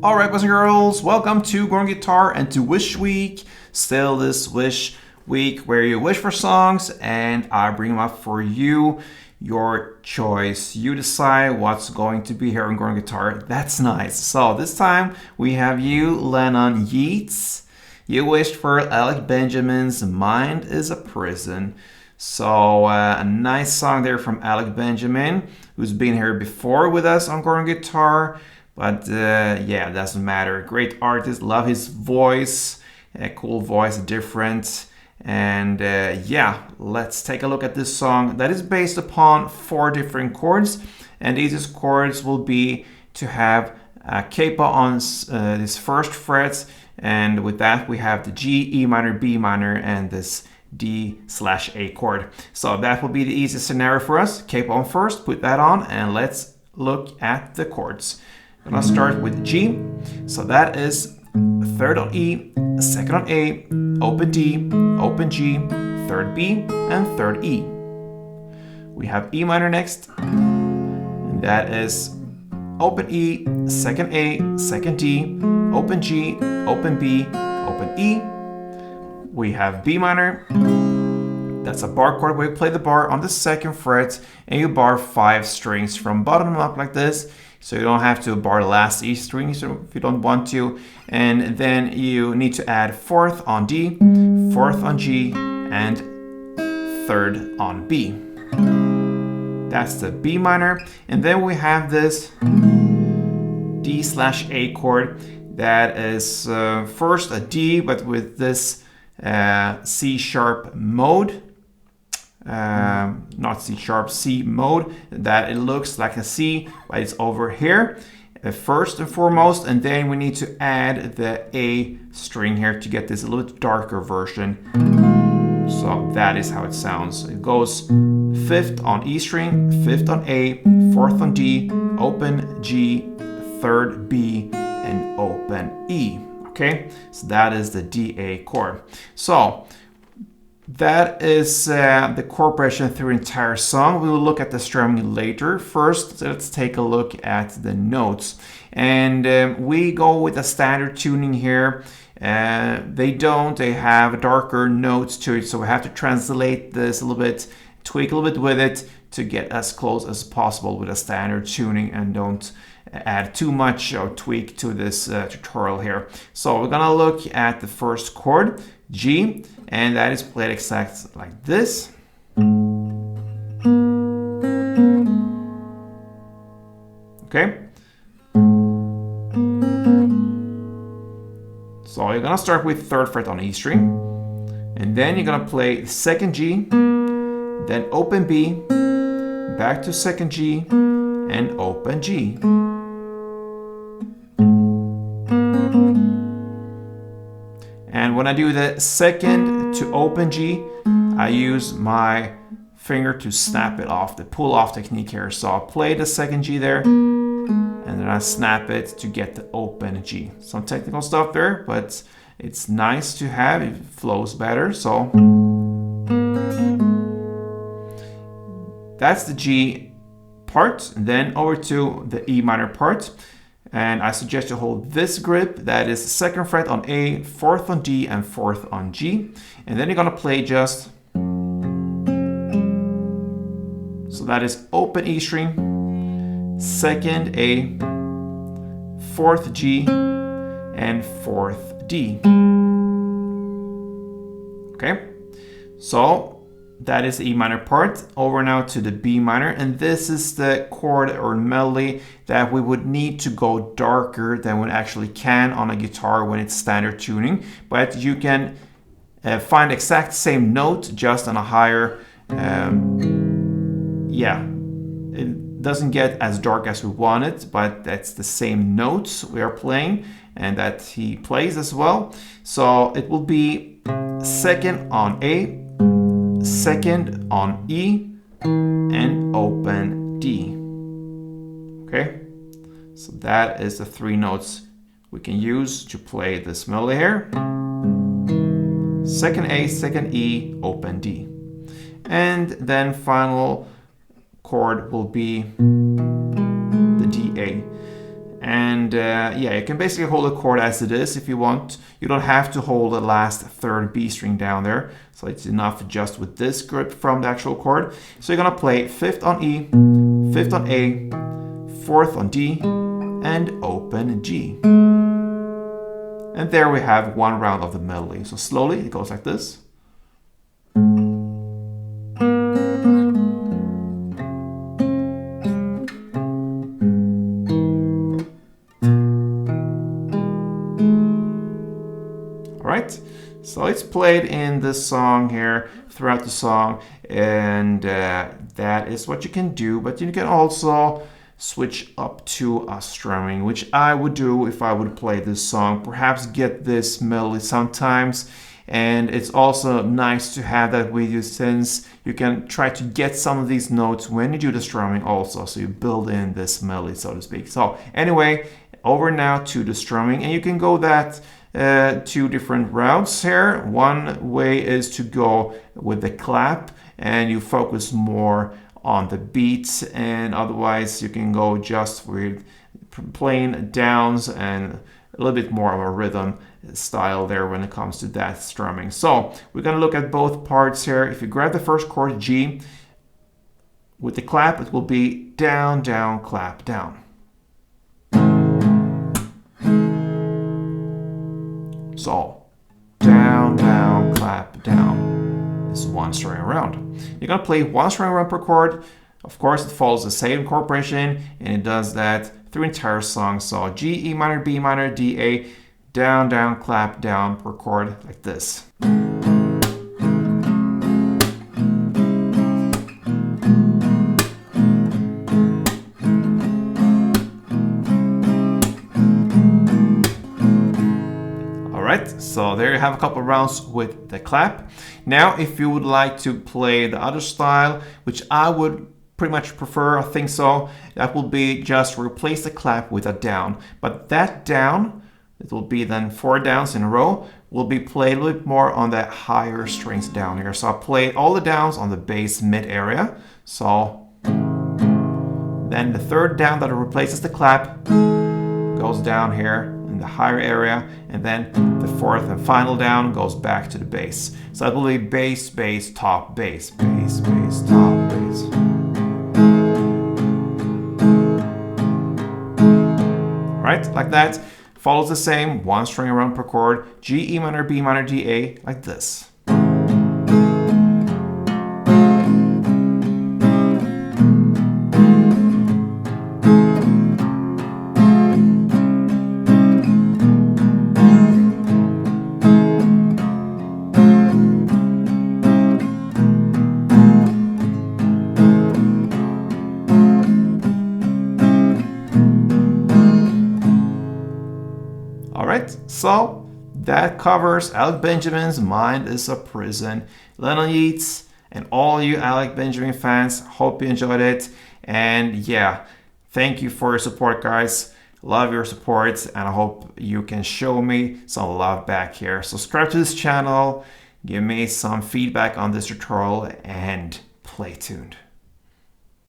Alright, boys and girls, welcome to Growing Guitar and to Wish Week. Still this Wish Week where you wish for songs and I bring them up for you. Your choice. You decide what's going to be here on Growing Guitar. That's nice. So this time we have you, Lennon Yeats. You wished for Alec Benjamin's Mind is a Prison. So a nice song there from Alec Benjamin, who's been here before with us on Growing Guitar. But yeah, it doesn't matter. Great artist, love his voice, cool voice, different. And yeah, let's take a look at this song that is based upon 4 different chords. And these chords will be to have a capo on this first fret. And with that, we have the G, E minor, B minor, and this D/A chord. So that will be the easiest scenario for us. Capo on first, put that on, and let's look at the chords. I'm gonna start with G. So that is 3rd on E, 2nd on A, open D, open G, 3rd B, and 3rd E. We have E minor next, and that is open E, 2nd A, 2nd D, open G, open B, open E. We have B minor. That's a bar chord where you play the bar on the 2nd fret and you bar 5 strings from bottom up like this. So you don't have to bar the last E string if you don't want to. And then you need to add 4th on D, 4th on G, and 3rd on B. That's the B minor. And then we have this D/A chord that is first a D, but with this C sharp mode. Not C sharp, C mode, that it looks like a C, but it's over here first and foremost, and then we need to add the A string here to get this a little bit darker version. So that is how it sounds. It goes 5th on E string, 5th on A, 4th on D, open G, 3rd B, and open E. Okay, so that is the D/A chord. So that is the chord progression through the entire song. We will look at the strumming later. First, let's take a look at the notes. And we go with a standard tuning here. They have darker notes to it, so we have to translate this a little bit, tweak a little bit with it to get as close as possible with a standard tuning and don't add too much or tweak to this tutorial here. So we're gonna look at the first chord, G, and that is played exactly like this. Okay. So you're gonna start with 3rd fret on E string, and then you're gonna play 2nd G, then open B, back to 2nd G, and open G. And when I do the 2nd to open G, I use my finger to snap it off, the pull off technique here. So I'll play the 2nd G there, and then I snap it to get the open G. Some technical stuff there, but it's nice to have, it flows better. So that's the G part, and then over to the E minor part. And I suggest you hold this grip, that is 2nd fret on A, 4th on D, and 4th on G. And then you're gonna play just, so that is open E string, 2nd A, 4th G, and 4th D. Okay, so that is the E minor part. Over now to the B minor, and this is the chord or melody that we would need to go darker than we actually can on a guitar when it's standard tuning. But you can find the exact same note just on a higher, it doesn't get as dark as we want it, but that's the same notes we are playing and that he plays as well. So it will be 2nd on A, 2nd on E, and open D. Okay, so that is the 3 notes we can use to play this melody here. 2nd A, 2nd E, open D. And then final chord will be the DA. And you can basically hold the chord as it is if you want. You don't have to hold the last 3rd B string down there. So it's enough just with this grip from the actual chord. So you're gonna play 5th on E, 5th on A, 4th on D, and open G. And there we have 1 round of the melody. So slowly it goes like this. Alright, so it's played in this song here throughout the song, and that is what you can do, but you can also switch up to a strumming, which I would do if I would play this song. Perhaps get this melody sometimes, and it's also nice to have that with you since you can try to get some of these notes when you do the strumming also, so you build in this melody, so to speak. So anyway, over now to the strumming, and you can go that 2 different routes here. One way is to go with the clap and you focus more on the beats, and otherwise you can go just with plain downs and a little bit more of a rhythm style there when it comes to that strumming. So we're going to look at both parts here. If you grab the first chord, G, with the clap it will be down, down, clap, down. So down, down, clap, down is 1 string around. You're gonna play 1 string around per chord. Of course, it follows the same chord progression, and it does that through entire song. So G, E minor, B minor, D, A, down, down, clap, down per chord like this. So there you have a couple of rounds with the clap. Now, if you would like to play the other style, which I would pretty much prefer, I think so, that will be just replace the clap with a down. But that down, it will be then 4 downs in a row, will be played a little bit more on the higher strings down here. So I'll play all the downs on the bass mid area. So then the 3rd down that replaces the clap goes down here in the higher area, and then the 4th and final down goes back to the bass. So it will be bass, bass, top, bass, bass, bass, top, bass. Right, like that. Follows the same 1 string around per chord, G, E minor, B minor, D, A, like this. So that covers Alec Benjamin's Mind is a Prison. Lennon Yeats and all you Alec Benjamin fans, hope you enjoyed it. And yeah, thank you for your support, guys. Love your support, and I hope you can show me some love back here. Subscribe to this channel, give me some feedback on this tutorial, and play tuned.